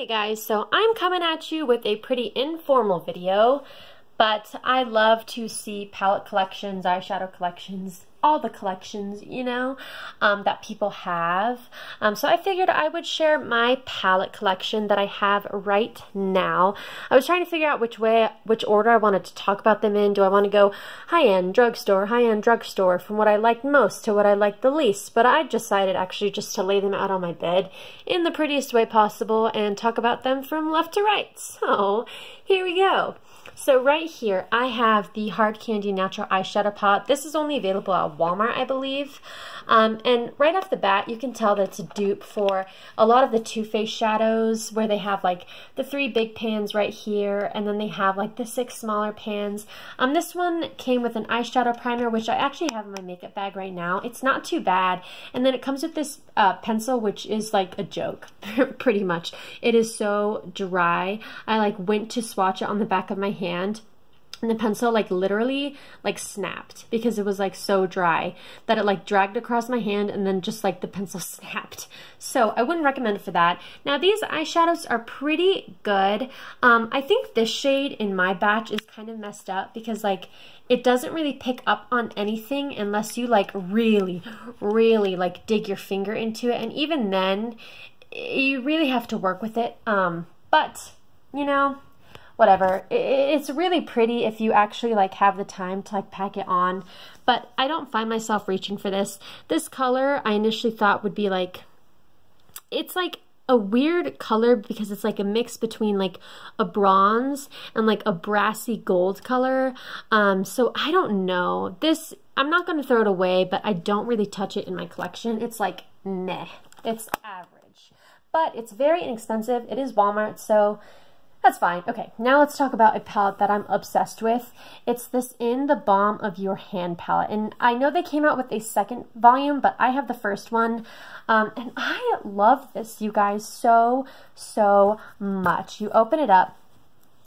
Hey guys, so I'm coming at you with a pretty informal video, but I love to see palette collections, eyeshadow collections, all the collections, that people have. So I figured I would share my palette collection that I have right now. I was trying to figure out which order I wanted to talk about them in. Do I want to go high-end drugstore, from what I liked most to what I liked the least? But I decided actually just to lay them out on my bed in the prettiest way possible and talk about them from left to right. So here we go. So right here, I have the Hard Candy Natural Eyeshadow Palette. This is only available at Walmart, I believe. And right off the bat, you can tell that it's a dupe for a lot of the Too Faced shadows, where they have like the 3 big pans right here, and then they have like the 6 smaller pans. This one came with an eyeshadow primer, which I actually have in my makeup bag right now. It's not too bad. And then it comes with this pencil, which is like a joke, pretty much. It is so dry. I like went to swatch it on the back of my hand, and the pencil like literally like snapped because it was like so dry that it like dragged across my hand, and then just like the pencil snapped. So I wouldn't recommend it for that. Now these eyeshadows are pretty good. I think this shade in my batch is kind of messed up because like it doesn't really pick up on anything unless you like really like dig your finger into it, and even then you really have to work with it. But whatever. It's really pretty if you actually like have the time to like pack it on, but I don't find myself reaching for this. This color I initially thought would be like, it's like a weird color because it's like a mix between like a bronze and like a brassy gold color. So I don't know. This, I'm not going to throw it away, but I don't really touch it in my collection. It's like, meh. It's average. But it's very inexpensive. It is Walmart, so that's fine. Okay, now let's talk about a palette that I'm obsessed with. It's this In the Balm of Your Hand palette. And I know they came out with a second volume, but I have the first one. And I love this, you guys, so much. You open it up,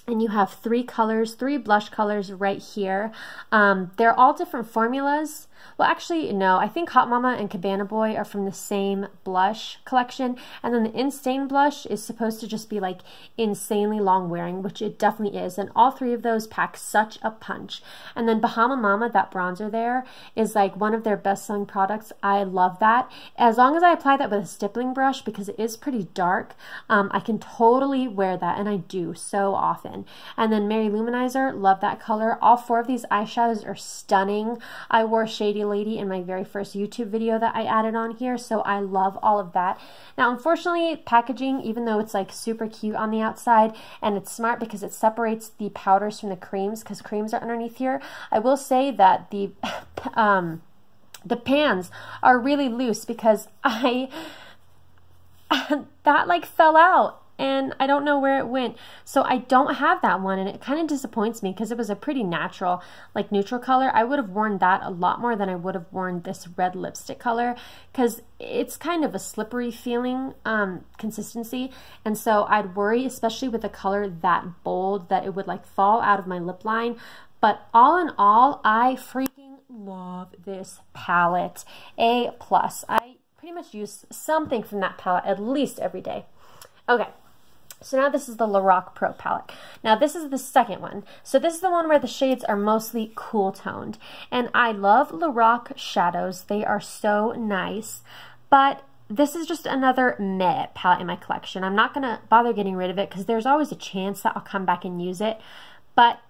and you have 3 colors, 3 blush colors right here. They're all different formulas. Well, actually, no. I think Hot Mama and Cabana Boy are from the same blush collection. And then the Insane blush is supposed to just be like insanely long wearing, which it definitely is. And all 3 of those pack such a punch. And then Bahama Mama, that bronzer there, is like one of their best-selling products. I love that. As long as I apply that with a stippling brush, because it is pretty dark, I can totally wear that, and I do so often. And then Mary Luminizer, love that color. All 4 of these eyeshadows are stunning. I wore Shady Lady in my very first YouTube video that I added on here, so I love all of that. Now, unfortunately, packaging, even though it's like super cute on the outside, and it's smart because it separates the powders from the creams, because creams are underneath here, I will say that the pans are really loose because that like fell out, and I don't know where it went. So I don't have that one, and it kind of disappoints me because it was a pretty natural, like neutral color. I would have worn that a lot more than I would have worn this red lipstick color, because it's kind of a slippery feeling consistency, and so I'd worry, especially with a color that bold, that it would like fall out of my lip line. But all in all, I freaking love this palette. A+. I pretty much use something from that palette at least every day. Okay. So now this is the Lorac Pro palette. Now this is the second one. So this is the one where the shades are mostly cool toned. And I love Lorac shadows. They are so nice. But this is just another meh palette in my collection. I'm not going to bother getting rid of it because there's always a chance that I'll come back and use it. But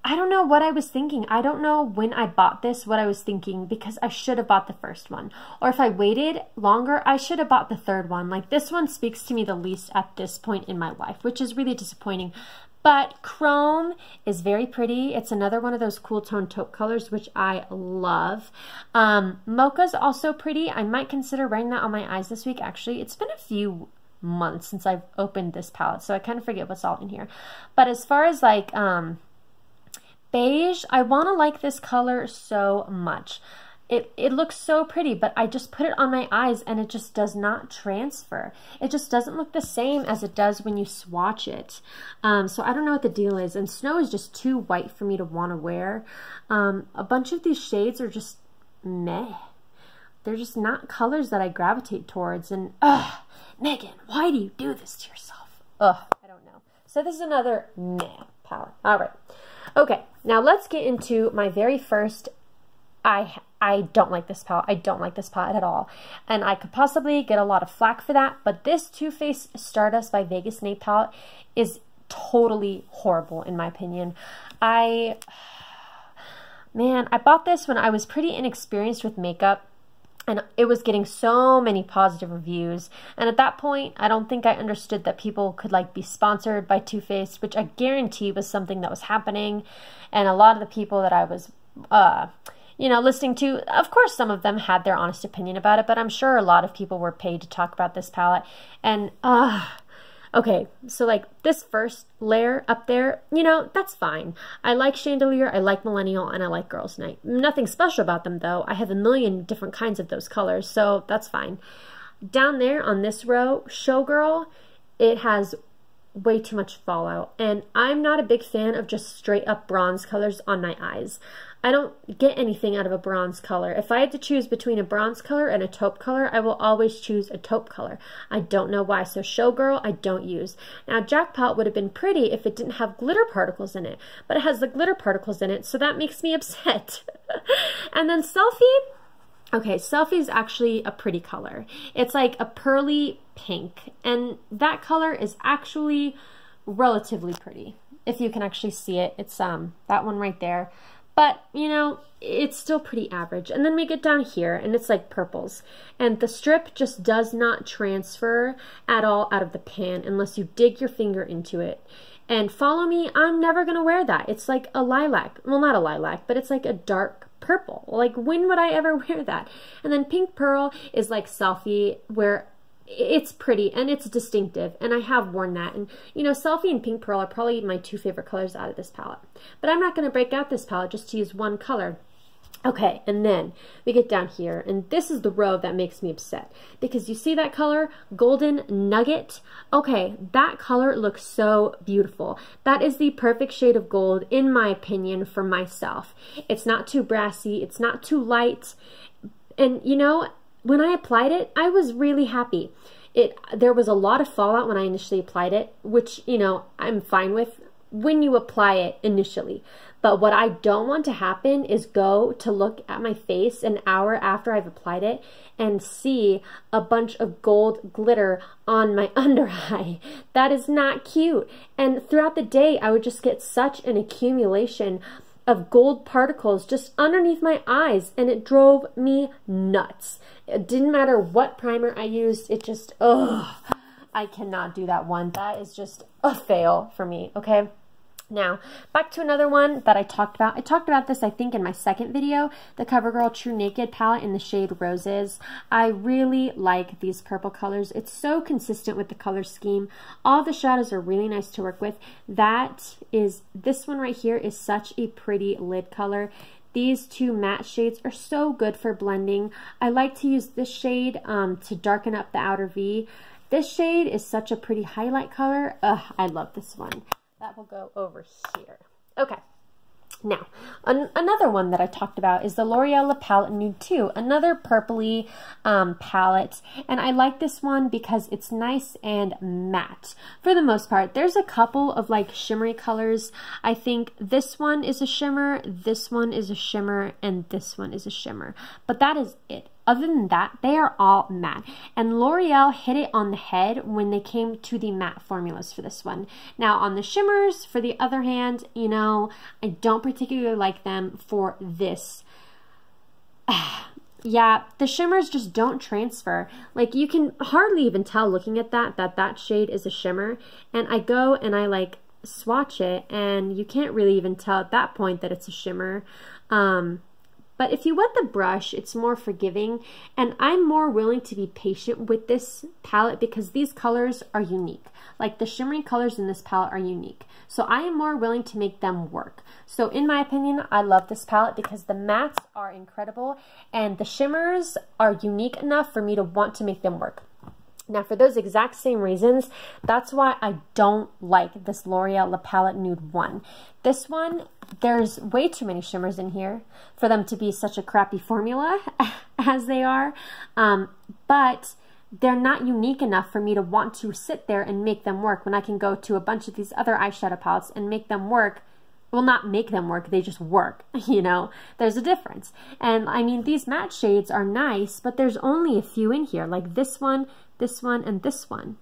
I don't know what I was thinking. I don't know when I bought this what I was thinking, because I should have bought the first one. Or if I waited longer, I should have bought the third one. Like, this one speaks to me the least at this point in my life, which is really disappointing. But Chrome is very pretty. It's another one of those cool tone taupe colors, which I love. Mocha's also pretty. I might consider wearing that on my eyes this week, actually. It's been a few months since I've opened this palette, so I kind of forget what's all in here. But as far as like beige, I want to like this color so much. It looks so pretty, but I just put it on my eyes and it just does not transfer. It just doesn't look the same as it does when you swatch it. So I don't know what the deal is. And Snow is just too white for me to want to wear. A bunch of these shades are just meh. they're just not colors that I gravitate towards. And, ugh, Megan, why do you do this to yourself? Ugh, I don't know. So this is another meh palette. All right. Okay, now let's get into my very first. I don't like this palette. I don't like this palette at all. And I could possibly get a lot of flack for that, but this Too Faced Stardust by Vegas Nate palette is totally horrible in my opinion. Man, I bought this when I was pretty inexperienced with makeup, and it was getting so many positive reviews. And at that point, I don't think I understood that people could like be sponsored by Too Faced, which I guarantee was something that was happening. And a lot of the people that I was, you know, listening to, of course, some of them had their honest opinion about it, but I'm sure a lot of people were paid to talk about this palette. And, okay, so like this first layer up there, you know, that's fine. I like Chandelier, I like Millennial, and I like Girls Night. Nothing special about them though. I have a million different kinds of those colors, so that's fine. Down there on this row, Showgirl, it has way too much fallout, and I'm not a big fan of just straight up bronze colors on my eyes. I don't get anything out of a bronze color. If I had to choose between a bronze color and a taupe color, I will always choose a taupe color. I don't know why. So Showgirl, I don't use. Now Jackpot would have been pretty if it didn't have glitter particles in it, but it has the glitter particles in it, so that makes me upset. And then Selfie, okay, Selfie is actually a pretty color. It's like a pearly pink, and that color is actually relatively pretty. If you can actually see it, it's that one right there. But, you know, it's still pretty average. And then we get down here, and it's like purples. And the strip just does not transfer at all out of the pan unless you dig your finger into it. And Follow Me, I'm never going to wear that. It's like a lilac. Well, not a lilac, but it's like a dark purple. Like, when would I ever wear that? And then Pink Pearl is like Selfie, where it's pretty and it's distinctive, and I have worn that. And you know, Selfie and Pink Pearl are probably my two favorite colors out of this palette, but I'm not going to break out this palette just to use one color. Okay, and then we get down here, and this is the row that makes me upset, because you see that color, Golden Nugget? Okay, that color looks so beautiful. That is the perfect shade of gold, in my opinion, for myself. It's not too brassy, it's not too light, and you know, when I applied it, I was really happy. There was a lot of fallout when I initially applied it, which, you know, I'm fine with when you apply it initially. But what I don't want to happen is go to look at my face an hour after I've applied it and see a bunch of gold glitter on my under eye. That is not cute. And throughout the day, I would just get such an accumulation of gold particles just underneath my eyes, and it drove me nuts. It didn't matter what primer I used, it just, ugh, I cannot do that one. That is just a fail for me, okay? Now, back to another one that I talked about. I talked about this, I think, in my second video, the CoverGirl True Naked palette in the shade Roses. I really like these purple colors. It's so consistent with the color scheme. All the shadows are really nice to work with. This one right here is such a pretty lid color. These two matte shades are so good for blending. I like to use this shade to darken up the outer V. This shade is such a pretty highlight color. Ugh, I love this one. That will go over here. Okay. Now, another one that I talked about is the L'Oreal La Palette Nude 2, another purpley palette. And I like this one because it's nice and matte for the most part. There's a couple of like shimmery colors. I think this one is a shimmer, this one is a shimmer, and this one is a shimmer. But that is it. Other than that, they are all matte. And L'Oreal hit it on the head when they came to the matte formulas for this one. Now, on the shimmers, for the other hand, you know, I don't particularly like them for this. Yeah, the shimmers just don't transfer. Like, you can hardly even tell looking at that shade is a shimmer. And I go and I, like, swatch it, and you can't really even tell at that point that it's a shimmer. But if you wet the brush, it's more forgiving, and I'm more willing to be patient with this palette because these colors are unique. Like, the shimmery colors in this palette are unique. So I am more willing to make them work. So in my opinion, I love this palette because the mattes are incredible and the shimmers are unique enough for me to want to make them work. Now, for those exact same reasons, that's why I don't like this L'Oreal La Palette Nude 1. This one, there's way too many shimmers in here for them to be such a crappy formula as they are. But they're not unique enough for me to want to sit there and make them work when I can go to a bunch of these other eyeshadow palettes and make them work. Well, not make them work, they just work, you know? There's a difference. And I mean, these matte shades are nice, but there's only a few in here, like this one, and this one.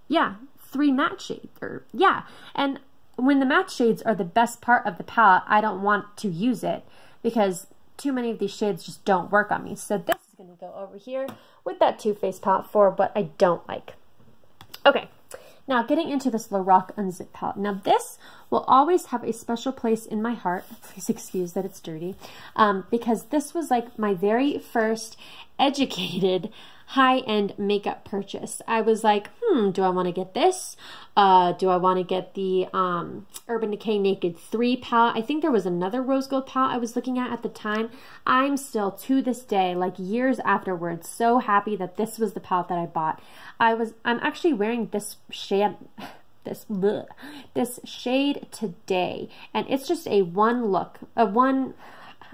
Yeah, 3 matte shades, or yeah. And when the matte shades are the best part of the palette, I don't want to use it because too many of these shades just don't work on me. So this is gonna go over here with that Too Faced palette for what I don't like. Okay. Now, getting into this Lorac Unzip palette. Now, this will always have a special place in my heart. Please excuse that it's dirty. Because this was like my very first educated high-end makeup purchase. I was like, do I want to get this? Do I want to get the Urban Decay Naked 3 palette? I think there was another rose gold palette I was looking at the time. I'm still, to this day, like years afterwards, so happy that this was the palette that I bought. I'm actually wearing this shade, this shade today, and it's just a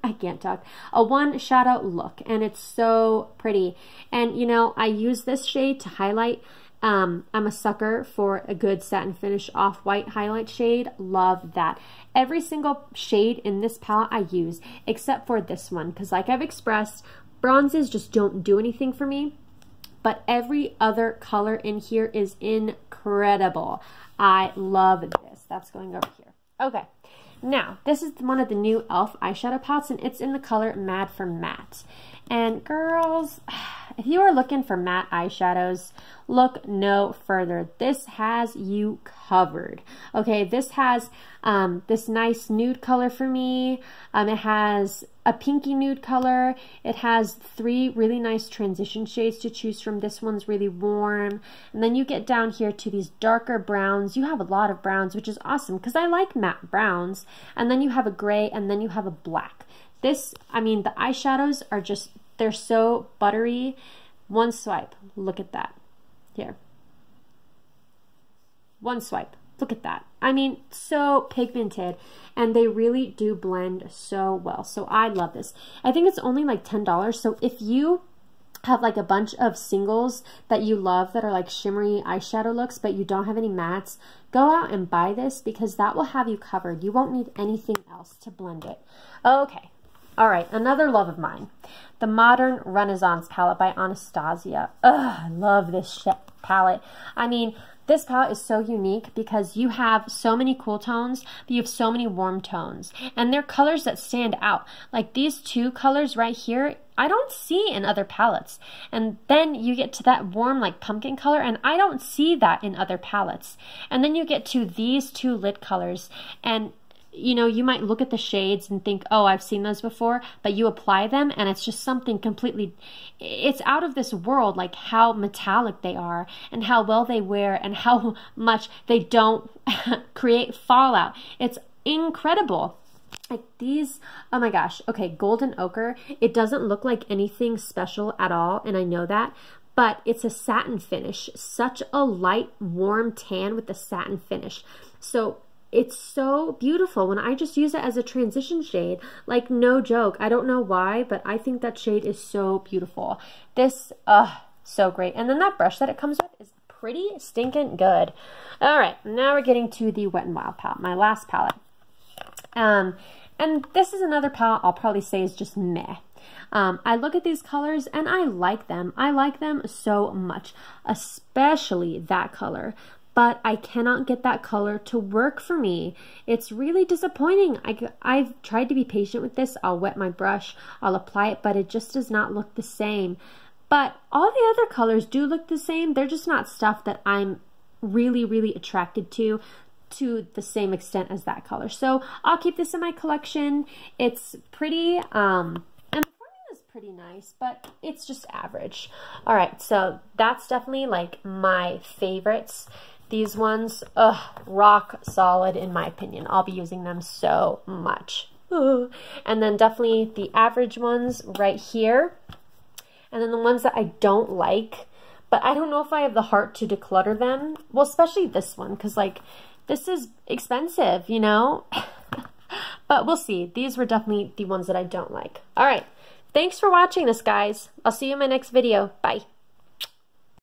I can't talk, a one shadow look, and it's so pretty. And you know, I use this shade to highlight. I'm a sucker for a good satin finish off-white highlight shade. Love that. Every single shade in this palette I use, except for this one, because like I've expressed, bronzes just don't do anything for me. But every other color in here is incredible. I love this. That's going over here. Okay. Now, this is one of the new e.l.f. eyeshadow palettes, and it's in the color Mad for Matte. And girls, if you are looking for matte eyeshadows, look no further. This has you covered. Okay, this has this nice nude color for me. It has a pinky nude color. It has 3 really nice transition shades to choose from. This one's really warm. And then you get down here to these darker browns. You have a lot of browns, which is awesome because I like matte browns. And then you have a gray, and then you have a black. This, I mean, the eyeshadows are just, they're so buttery. One swipe, look at that. Here. One swipe, look at that. I mean, so pigmented, and they really do blend so well. So I love this. I think it's only like $10. So if you have like a bunch of singles that you love that are like shimmery eyeshadow looks, but you don't have any mattes, go out and buy this because that will have you covered. You won't need anything else to blend it. Okay. All right, another love of mine, the Modern Renaissance palette by Anastasia. Ugh, I love this palette. I mean, this palette is so unique because you have so many cool tones, but you have so many warm tones. And they're colors that stand out. Like these 2 colors right here, I don't see in other palettes. And then you get to that warm like pumpkin color, and I don't see that in other palettes. And then you get to these 2 lid colors, and you know, you might look at the shades and think, oh, I've seen those before, but you apply them and it's just something completely, it's out of this world, like how metallic they are and how well they wear and how much they don't create fallout. It's incredible. Like these, oh my gosh, okay, Golden Ochre, it doesn't look like anything special at all, and I know that, but it's a satin finish, such a light, warm tan with the satin finish. So it's so beautiful when I just use it as a transition shade. Like, no joke. I don't know why, but I think that shade is so beautiful. This, so great. And then that brush that it comes with is pretty stinking good. All right, now we're getting to the Wet n Wild palette, my last palette. And this is another palette I'll probably say is just meh. I look at these colors and I like them. I like them so much, especially that color. But I cannot get that color to work for me. It's really disappointing. I've tried to be patient with this. I'll wet my brush, I'll apply it, but it just does not look the same. But all the other colors do look the same. They're just not stuff that I'm really, really attracted to the same extent as that color. So I'll keep this in my collection. It's pretty, and the formula is pretty nice, but it's just average. All right, so that's definitely like my favorites. These ones, rock solid in my opinion. I'll be using them so much. And then definitely the average ones right here. And then the ones that I don't like, but I don't know if I have the heart to declutter them. Well, especially this one, because like this is expensive, you know? But but we'll see. These were definitely the ones that I don't like. All right. Thanks for watching this, guys. I'll see you in my next video. Bye.